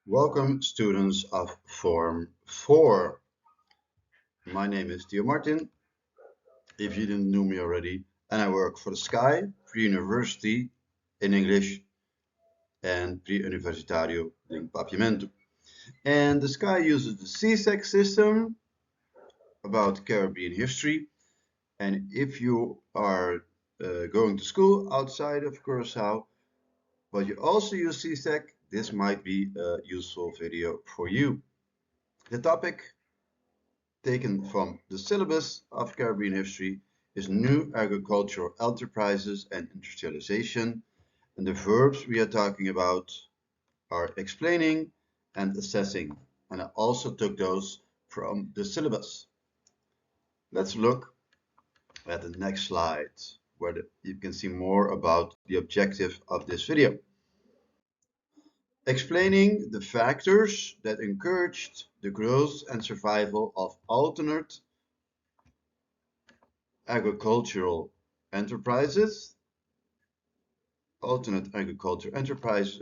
Welcome, students of Form 4. My name is Theo Martin, if you didn't know me already, and I work for the SKAIH Pre-University in English and Pre-Universitario in Papiamento. And the SKAIH uses the CSEC system about Caribbean history. And if you are going to school outside of Curaçao, but you also use CSEC, this might be a useful video for you. The topic taken from the syllabus of Caribbean history is new agricultural enterprises and industrialization, and the verbs we are talking about are explaining and assessing, and I also took those from the syllabus. Let's look at the next slide where you can see more about the objective of this video. Explaining the factors that encouraged the growth and survival of alternate agricultural enterprises in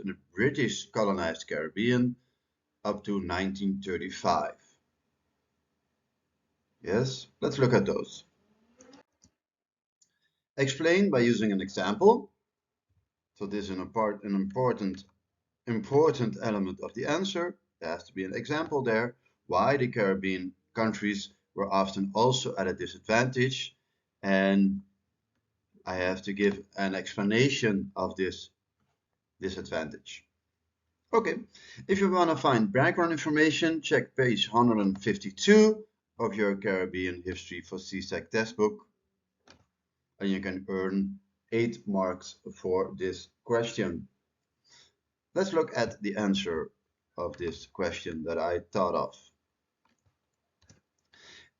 the British colonized Caribbean up to 1935. Yes, let's look at those. Explain by using an example. So this is an important element of the answer. There has to be an example there. Why the Caribbean countries were often also at a disadvantage, and I have to give an explanation of this disadvantage. Okay, if you want to find background information, check page 152 of your Caribbean History for CSEC textbook, and you can earn 8 marks for this question. Let's look at the answer of this question that I thought of.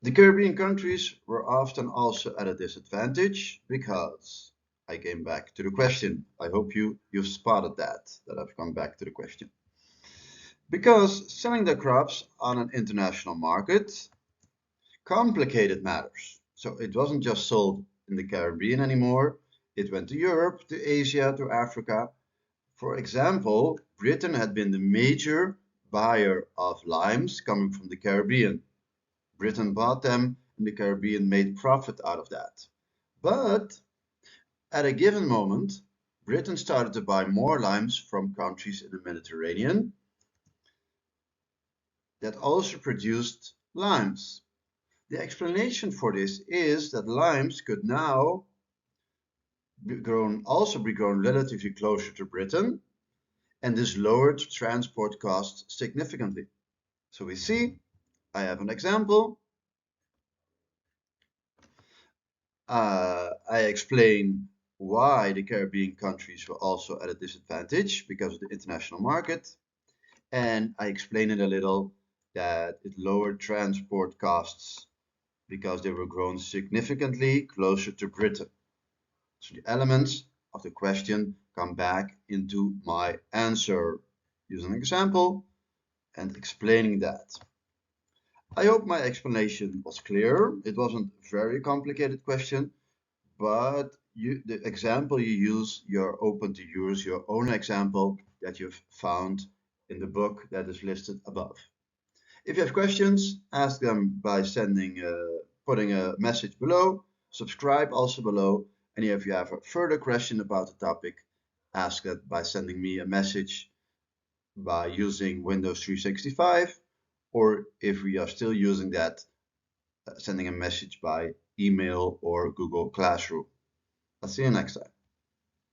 The Caribbean countries were often also at a disadvantage because I came back to the question. I hope you've spotted that I've come back to the question. Because selling their crops on an international market complicated matters. So it wasn't just sold in the Caribbean anymore. It went to Europe, to Asia, to Africa. For example, Britain had been the major buyer of limes coming from the Caribbean. Britain bought them and the Caribbean made profit out of that. But at a given moment, Britain started to buy more limes from countries in the Mediterranean that also produced limes. The explanation for this is that limes could now be grown relatively closer to Britain, and this lowered transport costs significantly. So we see, I have an example. I explain why the Caribbean countries were also at a disadvantage because of the international market. And I explain it a little that it lowered transport costs because they were grown significantly closer to Britain. So the elements of the question come back into my answer using an example and explaining that. I hope my explanation was clear. It wasn't a very complicated question, but the example you use, you're open to use your own example that you've found in the book that is listed above. If you have questions, ask them by putting a message below, subscribe also below, and if you have a further question about the topic, ask it by sending me a message by using Windows 365, or if we are still using that, sending a message by email or Google Classroom. I'll see you next time.